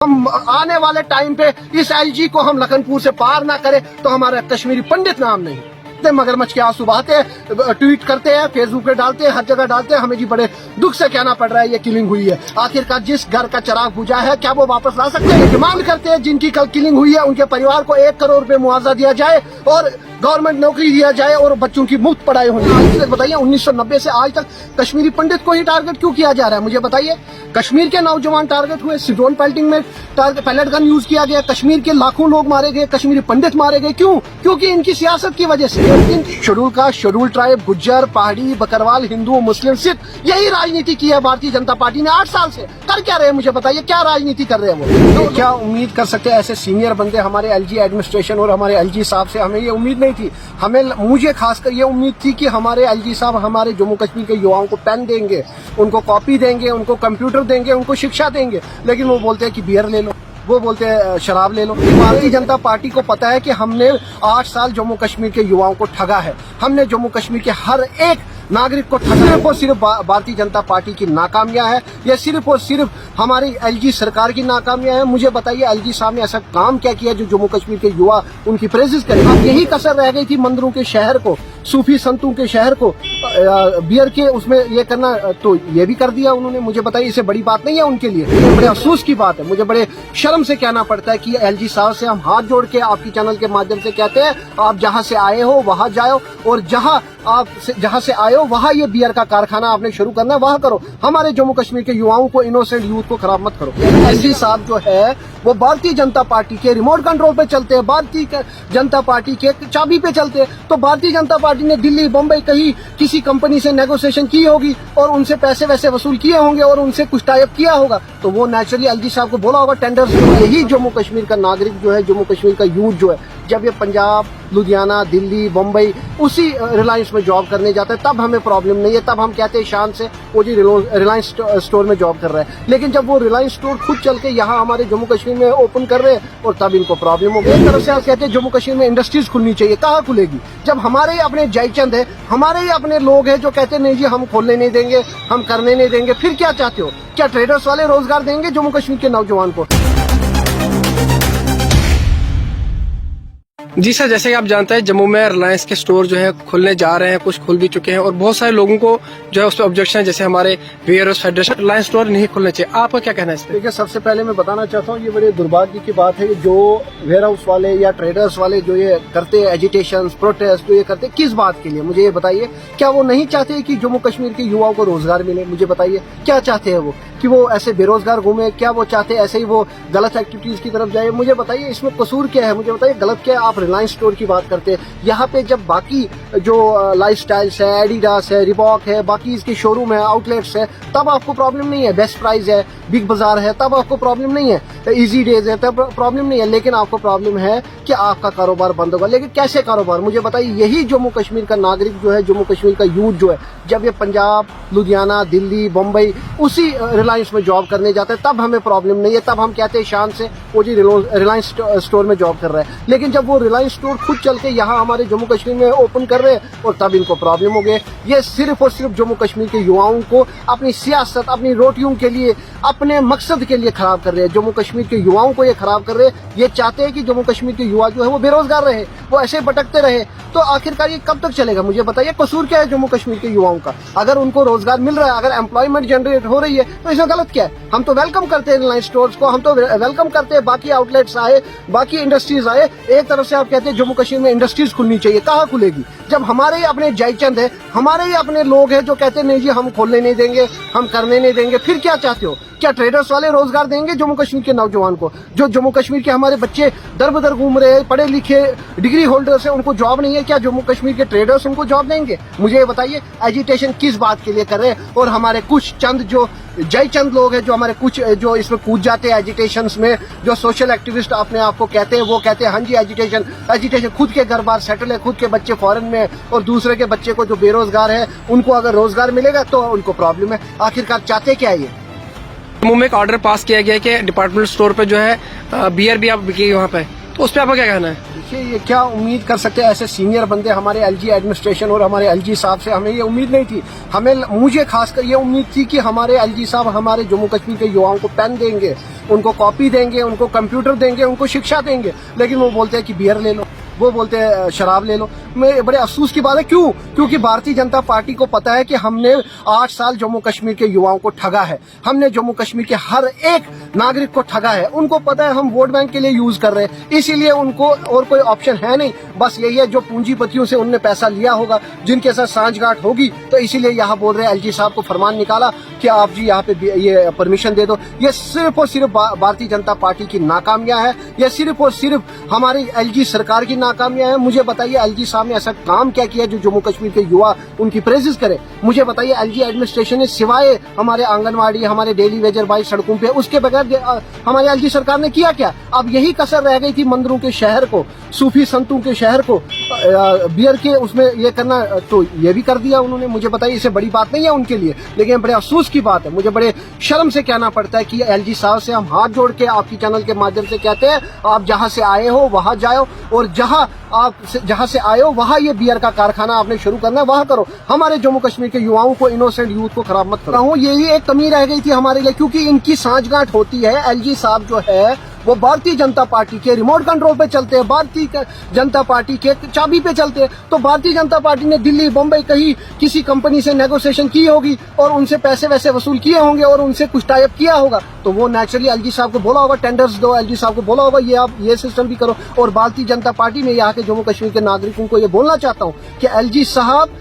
हम आने वाले टाइम पे इस एलजी को हम लखनपुर से पार ना करें तो हमारा कश्मीरी पंडित नाम नहीं। मगरमच्छ के आंसू बहाते हैं, ट्वीट करते हैं, फेसबुक पे डालते हैं, हर जगह डालते हैं। हमें जी बड़े दुख से कहना पड़ रहा है ये किलिंग हुई है। आखिरकार जिस घर का चिराग बुझा है क्या वो वापस ला सकते हैं? डिमांड करते हैं जिनकी कल किलिंग हुई है उनके परिवार को 1 करोड़ रुपए मुआवजा दिया जाए और गवर्नमेंट नौकरी दिया जाए और बच्चों की मुफ्त पढ़ाई होनी। आज तक बताइए 1990 से आज तक कश्मीरी पंडित को ही टारगेट क्यों किया जा रहा है? मुझे बताइए। कश्मीर के नौजवान टारगेट हुए, सिड्रोन पेल्टिंग में पैलेट गन यूज किया गया, कश्मीर के लाखों लोग मारे गए, कश्मीरी पंडित मारे गए। क्यों? क्योंकि इनकी सियासत की वजह से। Schedule caste, schedule tribe, Gujjar, पहाड़ी, बकरवाल, हिंदू, मुस्लिम, सिख, यही राजनीति की है भारतीय जनता पार्टी ने 8 साल से। कर क्या रहे हैं मुझे बताइए, क्या राजनीति कर रहे हैं वो? तो क्या उम्मीद कर सकते हैं ऐसे सीनियर बंदे हमारे एलजी एडमिनिस्ट्रेशन और हमारे एलजी साहब से? हमें ये उम्मीद नहीं थी। मुझे खासकर ये उम्मीद थी कि हमारे एलजी साहब हमारे जम्मू कश्मीर के युवाओं को पेन देंगे, उनको कॉपी देंगे, उनको कंप्यूटर देंगे, उनको शिक्षा देंगे। लेकिन वो बोलते हैं कि बियर ले लो, वो बोलते हैं शराब ले लो। भारतीय जनता पार्टी को पता है कि हमने 8 साल जम्मू कश्मीर के युवाओं को ठगा है। हमने जम्मू कश्मीर के हर एक नागरिक को ठगा और सिर्फ भारतीय जनता पार्टी की नाकामियां है। यह सिर्फ और सिर्फ हमारी एलजी सरकार की नाकामियां है। मुझे बताइए एलजी साहब ने ऐसा काम क्या किया जो जम्मू कश्मीर के युवा उनकी प्रेजेस करें? अब यही कसर रह गई थी मंदिरों के शहर को, सूफी संतों के शहर को बियर के उसमें ये करना, तो ये भी कर दिया उन्होंने। मुझे बताइए इससे बड़ी बात नहीं है उनके लिए? बड़े अफसोस की बात है। मुझे बड़े शर्म से कहना पड़ता है कि एलजी साहब से हम हाथ जोड़ के आपकी चैनल के माध्यम से कहते हैं आप जहां से आए हो वहां जाओ और जहां से आए हो वहां ये बियर का कारखाना आपने शुरू करना है वहां करो। हमारे जम्मू कश्मीर के युवाओं को, इनोसेंट यूथ को खराब मत करो। एलजी साहब जो है वो भारतीय जनता पार्टी के रिमोट कंट्रोल पे चलते हैं, भारतीय जनता पार्टी के चाबी पे चलते हैं। तो भारतीय जनता पार्टी ने दिल्ली, बम्बई कहीं किसी कंपनी से नेगोशिएशन की होगी और उनसे पैसे वैसे वसूल किए होंगे और उनसे कुछ टाइप किया होगा, तो वो नेचुरली एलजी साहब को बोला होगा टेंडर। यही जम्मू कश्मीर का नागरिक जो है, जम्मू कश्मीर का यूथ जो है, जब ये पंजाब, लुधियाना, दिल्ली, बम्बई उसी रिलायंस में जॉब करने जाता है तब हमें प्रॉब्लम नहीं है। तब हम कहते हैं शान से वो जी रिलायंस स्टोर में जॉब कर रहा है। लेकिन जब वो रिलायंस स्टोर खुद चल के यहाँ हमारे जम्मू कश्मीर में ओपन कर रहे हैं और तब इनको प्रॉब्लम हो गई। एक तरफ से आप कहते हैं जम्मू कश्मीर में इंडस्ट्रीज खुलनी चाहिए, कहाँ खुलेगी? जब हमारे ही अपने जयचंद है, हमारे ही अपने लोग हैं जो कहते नहीं जी हम खोलने नहीं देंगे, हम करने नहीं देंगे। फिर क्या चाहते हो? क्या ट्रेडर्स वाले रोजगार देंगे जम्मू कश्मीर के नौजवान को? जी सर, जैसे कि आप जानते हैं जम्मू में रिलायंस के स्टोर जो है खुलने जा रहे हैं, कुछ खुल भी चुके हैं और बहुत सारे लोगों को जो है उस पर ऑब्जेक्शन है, जैसे हमारे वेयरहाउस फेडरेशन रिलायंस स्टोर नहीं खुलने चाहिए। आपका क्या कहना है इस पर? देखिए, सबसे पहले मैं बताना चाहता हूँ ये बड़े दुर्भाग्य की बात है जो वेयरहाउस वाले या ट्रेडर्स वाले जो ये करते हैं एजिटेशन, प्रोटेस्ट जो ये करते हैं, किस बात के लिए? मुझे ये बताइए। क्या वो नहीं चाहते कि जम्मू कश्मीर के युवाओं को रोजगार मिले? मुझे बताइए क्या चाहते हैं वो? कि वो ऐसे बेरोजगार घूमे? क्या वो चाहते हैं ऐसे ही वो गलत एक्टिविटीज की तरफ जाए? मुझे बताइए इसमें कसूर क्या है? मुझे बताइए गलत क्या है? आप रिलायंस स्टोर की बात करते हैं, यहाँ पे जब बाकी जो लाइफस्टाइल्स है, एडिडास है, रिबॉक है, बाकी इसके शोरूम है, आउटलेट्स है, तब आपको प्रॉब्लम नहीं है। बेस्ट प्राइस है, बिग बाजार है, तब आपको प्रॉब्लम नहीं है। इजी डेज है, तब प्रॉब्लम नहीं है। लेकिन आपको प्रॉब्लम है कि आपका कारोबार बंद होगा। लेकिन कैसे कारोबार? मुझे बताइए। यही जम्मू कश्मीर का नागरिक जो है, जम्मू कश्मीर का यूथ जो है, जब ये पंजाब, लुधियाना, दिल्ली, बम्बई उसी रिलायंस में जॉब करने जाता है तब हमें प्रॉब्लम नहीं है। तब हम कहते हैं शान से वो जी रिलायंस स्टोर में जॉब कर रहा है। लेकिन जब वो रिलायंस स्टोर खुद चल के यहाँ हमारे जम्मू कश्मीर में ओपन कर रहे हैं और तब इनको प्रॉब्लम हो गई। ये सिर्फ और सिर्फ जम्मू कश्मीर के युवाओं को अपनी सियासत, अपनी रोटियों के लिए, अपने मकसद के लिए खराब कर रहे हैं। जम्मू कश्मीर के युवाओं को ये खराब कर रहे हैं। ये चाहते हैं कि जम्मू कश्मीर के युवा जो है वो बेरोजगार रहे, वो ऐसे भटकते रहे। तो आखिरकार ये कब तक चलेगा? मुझे बताइए कसूर क्या है जम्मू कश्मीर के युवाओं का? अगर उनको रोजगार मिल रहा है, अगर एम्प्लॉयमेंट जनरेट हो रही है तो इसमें गलत क्या है? हम तो वेलकम करते हैं रिलायंस स्टोर्स को, हम तो वेलकम करते हैं बाकी आउटलेट्स आए, बाकी इंडस्ट्रीज आए। एक तरफ से आप कहते हैं जम्मू कश्मीर में इंडस्ट्रीज खुलनी चाहिए, कहाँ खुलेगी? जब हमारे ही अपने जयचंद है, हमारे ही अपने लोग हैं जो कहते नहीं जी हम खोलने नहीं देंगे, हम करने नहीं देंगे। फिर क्या चाहते हो? क्या ट्रेडर्स वाले रोजगार देंगे जम्मू कश्मीर के नौजवान को? जो जम्मू कश्मीर के हमारे बच्चे दर बदर घूम रहे हैं, पढ़े लिखे डिग्री होल्डर्स हैं, उनको जॉब नहीं है, क्या जम्मू कश्मीर के ट्रेडर्स उनको जॉब देंगे? मुझे ये बताइए एजिटेशन किस बात के लिए कर रहे हैं? और हमारे कुछ चंद जो जयचंद लोग हैं जो हमारे कुछ जो इसमें कूद जाते हैं एजिटेशन में, जो सोशल एक्टिविस्ट अपने आप को कहते हैं, वो कहते हैं हाँ जी एजिटेशन खुद के घर बार सेटल है, खुद के बच्चे फॉरेन में और दूसरे के बच्चे को जो बेरोजगार है उनको अगर रोजगार मिलेगा तो उनको प्रॉब्लम है। आखिरकार चाहते क्या है ये? जम्मू में एक ऑर्डर पास किया गया है कि डिपार्टमेंट स्टोर पे जो है बियर भी आप बिकेगी वहाँ पे। तो उस पर आपका क्या कहना है? देखिए, ये क्या उम्मीद कर सकते हैं ऐसे सीनियर बंदे हमारे एलजी एडमिनिस्ट्रेशन और हमारे एलजी साहब से, हमें ये उम्मीद नहीं थी। मुझे खासकर ये उम्मीद थी कि हमारे एलजी साहब हमारे जम्मू कश्मीर के युवाओं को पेन देंगे, उनको कॉपी देंगे, उनको कंप्यूटर देंगे, उनको शिक्षा देंगे, लेकिन वो बोलते हैं कि बियर ले लो, वो बोलते हैं शराब ले लो। मैं बड़े अफसोस की बात है, क्यों? क्योंकि भारतीय जनता पार्टी को पता है कि हमने 8 साल जम्मू कश्मीर के युवाओं को ठगा है, हमने जम्मू कश्मीर के हर एक नागरिक को ठगा है। उनको पता है हम वोट बैंक के लिए यूज कर रहे हैं, इसीलिए उनको और कोई ऑप्शन है नहीं, बस यही है जो पूंजीपतियों से उनने पैसा लिया होगा, जिनके साथ सांठगांठ होगी, तो इसीलिए यहाँ बोल रहे हैं एलजी साहब को फरमान निकाला कि आप जी यहाँ पे ये परमिशन दे दो। ये सिर्फ और सिर्फ भारतीय जनता पार्टी की नाकामियां है, ये सिर्फ और सिर्फ हमारी एलजी सरकार की नाकामियां है। मुझे बताइए एलजी साहब ने ऐसा काम क्या किया जो जम्मू कश्मीर के युवा उनकी प्रेजेस करे? मुझे बताइए एलजी एडमिनिस्ट्रेशन ने सिवाय हमारे आंगनवाड़ी, हमारे डेली वेजर बाइक सड़कों पे, उसके बगैर हमारी एलजी सरकार ने किया क्या? अब यही कसर रह गई थी मंदिरों के शहर को, सूफी संतों के शहर को बियर के उसमें ये करना, तो ये भी कर दिया उन्होंने। मुझे बताइए इससे बड़ी बात नहीं है उनके लिए, लेकिन बड़े अफसोस की बात है, मुझे बड़े शर्म से कहना पड़ता है कि एलजी साहब से हम हाथ जोड़ के आपकी चैनल के माध्यम से कहते हैं, आप जहां से आए हो वहां जाओ, और जहां से आए हो वहां ये बियर का कारखाना आपने शुरू करना है, वहां करो। हमारे जम्मू कश्मीर के युवाओं को, इनोसेंट यूथ को खराब मत करो। यही एक कमी रह गई थी हमारे लिए, क्योंकि इनकी सांठगांठ होती है। एलजी साहब जो है वो भारतीय जनता पार्टी के रिमोट कंट्रोल पे चलते हैं, भारतीय जनता पार्टी के चाबी पे चलते हैं। तो भारतीय जनता पार्टी ने दिल्ली, बम्बई कहीं किसी कंपनी से नेगोशिएशन की होगी और उनसे पैसे वैसे वसूल किए होंगे और उनसे कुछ टाई अप किया होगा, तो वो नेचुरली एलजी साहब को बोला होगा टेंडर्स दो, एलजी साहब को बोला होगा ये आप ये सिस्टम भी करो। और भारतीय जनता पार्टी में यहाँ के जम्मू कश्मीर के नागरिकों को ये बोलना चाहता हूँ कि एलजी साहब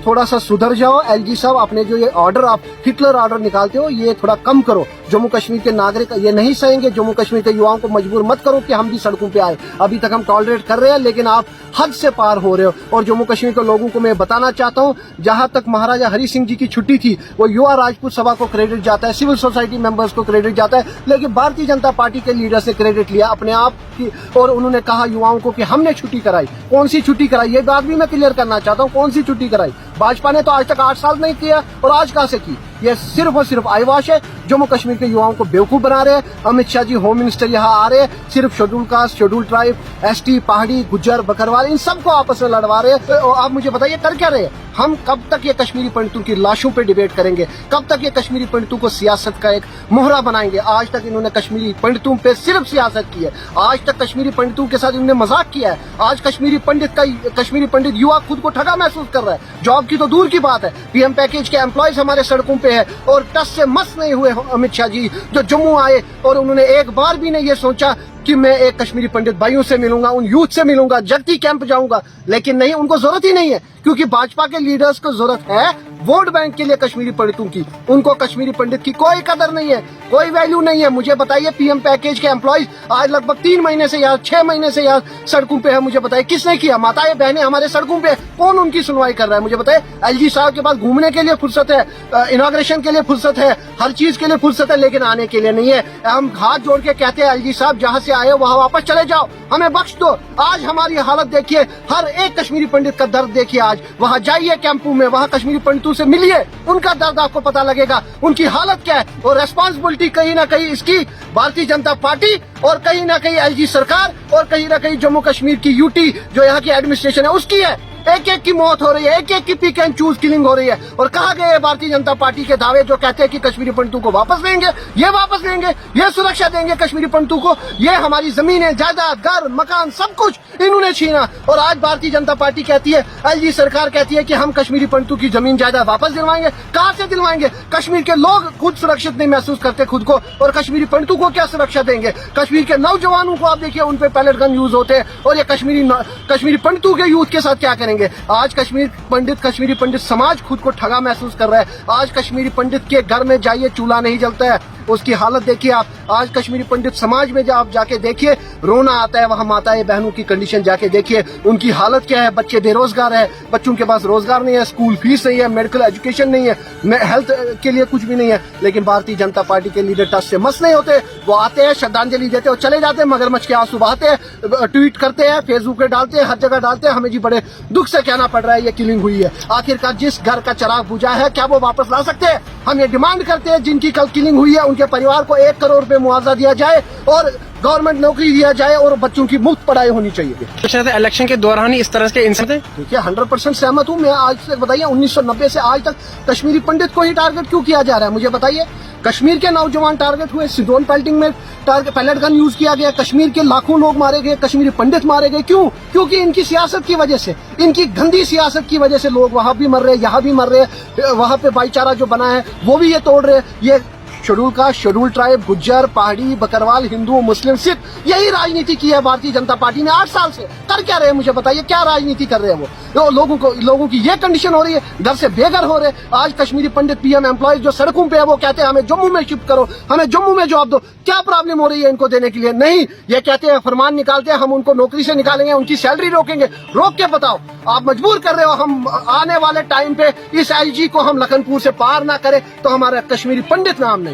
थोड़ा सा सुधर जाओ। एलजी साहब अपने जो ये ऑर्डर, आप हिटलर ऑर्डर निकालते हो, ये थोड़ा कम करो। जम्मू कश्मीर के नागरिक ये नहीं सहेंगे, जम्मू कश्मीर के युवाओं को मजबूर मत करो कि हम भी सड़कों पे आए। अभी तक हम टॉलरेट कर रहे हैं, लेकिन आप हद से पार हो रहे हो। और जम्मू कश्मीर के लोगों को मैं बताना चाहता हूँ, जहां तक महाराजा हरि सिंह जी की छुट्टी थी, वो युवा राजपूत सभा को क्रेडिट जाता है, सिविल सोसाइटी मेंबर्स को क्रेडिट जाता है, लेकिन भारतीय जनता पार्टी के लीडर से क्रेडिट लिया अपने आप की। और उन्होंने कहा युवाओं को कि हमने छुट्टी कराई। कौन सी छुट्टी कराई, ये बात भी मैं क्लियर करना चाहता हूँ, कौन सी छुट्टी कराई? भाजपा ने तो आज तक 8 साल नहीं किया, और आज कहां से की? ये सिर्फ और सिर्फ आईवाश है। जम्मू कश्मीर के युवाओं को बेवकूफ बना रहे हैं। अमित शाह जी होम मिनिस्टर यहाँ आ रहे हैं, सिर्फ schedule caste, schedule tribe, ST, पहाड़ी, गुज्जर, बकरवाल, इन सबको आपस में लड़वा रहे हैं। तो आप मुझे बताइए कर क्या रहे हैं? हम कब तक ये कश्मीरी पंडितों की लाशों पे डिबेट करेंगे? कब तक ये कश्मीरी पंडितों को सियासत का एक मोहरा बनाएंगे? आज तक इन्होंने कश्मीरी पंडितों पे सिर्फ सियासत की है, आज तक कश्मीरी पंडितों के साथ इन्होंने मजाक किया है। आज कश्मीरी पंडित युवा खुद को ठगा महसूस कर रहा है। जॉब की तो दूर की बात है, पीएम पैकेज के एम्प्लॉयज हमारे सड़कों पे है, और टस से मस नहीं हुए अमित शाह जी, जो जम्मू आए और उन्होंने एक बार भी नहीं ये सोचा कि मैं एक कश्मीरी पंडित भाइयों से मिलूंगा, उन यूथ से मिलूंगा, जगती कैंप जाऊंगा। लेकिन नहीं, उनको जरूरत ही नहीं है, क्योंकि भाजपा के लीडर्स को जरूरत है वोट बैंक के लिए कश्मीरी पंडितों की। उनको कश्मीरी पंडित की कोई कदर नहीं है, कोई वैल्यू नहीं है। मुझे बताइए पीएम पैकेज के एम्प्लॉयज आज लगभग 3 महीने से या 6 महीने से यहाँ सड़कों पे है। मुझे बताइए किसने किया? माताएं बहनें हमारे सड़कों पे, कौन उनकी सुनवाई कर रहा है? मुझे बताइए। एलजी साहब के पास घूमने के लिए फुर्सत है, इनॉग्रेशन के लिए फुर्सत है, हर चीज के लिए फुर्सत है, लेकिन आने के लिए नहीं है। हम हाथ जोड़ के कहते हैं एलजी साहब जहाँ से आए हो वहाँ वापस चले जाओ, हमें बख्श दो। आज हमारी हालत देखिए, हर एक कश्मीरी पंडित का दर्द देखिए। आज वहाँ जाइए कैंपों में, वहाँ कश्मीरी पंडितों से मिलिए, उनका दर्द आपको पता लगेगा, उनकी हालत क्या है। और रेस्पॉन्सिबिलिटी कहीं ना कहीं इसकी भारतीय जनता पार्टी और कहीं ना कहीं एलजी सरकार और कहीं ना कहीं जम्मू कश्मीर की यूटी जो यहाँ की एडमिनिस्ट्रेशन है उसकी है। एक एक की मौत हो रही है, एक एक की पिक एंड चूज किलिंग हो रही है। और कहा गए भारतीय जनता पार्टी के दावे जो कहते हैं कि कश्मीरी पंडितों को वापस लेंगे, ये वापस लेंगे, ये सुरक्षा देंगे कश्मीरी पंडितों को, ये हमारी जमीनें, जायदाद, घर, मकान सब कुछ इन्होंने छीना। और आज भारतीय जनता पार्टी कहती है, एलजी सरकार कहती है कि हम कश्मीरी पंडितों की जमीन जायदाद वापस दिलवाएंगे। कहां से दिलवाएंगे? कश्मीर के लोग खुद सुरक्षित नहीं महसूस करते खुद को, और कश्मीरी पंडितों को क्या सुरक्षा देंगे? कश्मीर के नौजवानों को आप देखिए, उन पे पैलेट गन यूज होते हैं, और ये कश्मीरी पंडितों के यूथ के साथ क्या करेंगे? आज कश्मीरी पंडित समाज खुद को ठगा महसूस कर रहा है। आज कश्मीरी पंडित के घर में जाइए, चूल्हा नहीं जलता है, उसकी हालत देखिए आप। आज कश्मीरी पंडित समाज में आप जाके देखिए, रोना आता है। वहां माताएं बहनों की कंडीशन जाके देखिए, उनकी हालत क्या है। बच्चे बेरोजगार है, बच्चों के पास रोजगार नहीं है, स्कूल फीस नहीं है, मेडिकल एजुकेशन नहीं है, हेल्थ के लिए कुछ भी नहीं है। लेकिन भारतीय जनता पार्टी के लीडर टस से मस नहीं होते। वो आते हैं, श्रद्धांजलि देते और चले जाते हैं, मगरमच्छ के आंसू बहाते हैं, ट्वीट करते हैं, फेसबुक पे डालते हैं, हर जगह डालते हैं। हमें जी बड़े दुख से कहना पड़ रहा है ये किलिंग हुई है। आखिरकार जिस घर का चिराग बुझा है, क्या वो वापस ला सकते हैं? हम ये डिमांड करते हैं, जिनकी कल किलिंग हुई है उनके परिवार को 1 करोड़ रुपए मुआवजा दिया जाए और गवर्नमेंट नौकरी दिया जाए और बच्चों की मुफ्त पढ़ाई होनी चाहिए। इलेक्शन के दौरान ही इस तरह के इंसान थे। देखिए 100% सहमत हूँ मैं। आज से बताइए 1990 से आज तक कश्मीरी पंडित को ही टारगेट क्यों किया जा रहा है, मुझे बताइए। कश्मीर के नौजवान टारगेट हुए, सिडोन पेल्टिंग में पैलेट गन यूज किया गया, कश्मीर के लाखों लोग मारे गए, कश्मीरी पंडित मारे गए। क्यों? क्योंकि इनकी सियासत की वजह से, इनकी गंदी सियासत की वजह से लोग वहां भी मर रहे, यहाँ भी मर रहे। वहां पे भाईचारा जो बना है वो भी ये तोड़ रहे। ये schedule caste, schedule tribe, Gujjar, पहाड़ी, बकरवाल, हिंदू, मुस्लिम, सिख, यही राजनीति की है भारतीय जनता पार्टी ने 8 साल से। कर क्या रहे हैं मुझे बताइए, क्या राजनीति कर रहे हैं वो? लोगों की ये कंडीशन हो रही है, घर से बेघर हो रहे। आज कश्मीरी पंडित पीएम एम्प्लॉयज जो सड़कों पे है वो कहते हैं हमें जम्मू में शिफ्ट करो, हमें जम्मू में जॉब दो। क्या प्रॉब्लम हो रही है इनको देने के लिए? नहीं, ये कहते हैं फरमान निकालते हैं हम उनको नौकरी से निकालेंगे, उनकी सैलरी रोकेंगे। रोक के बताओ, आप मजबूर कर रहे हो। हम आने वाले टाइम पे इस एलजी को हम लखनपुर से पार ना करें तो हमारा कश्मीरी पंडित नाम नहीं।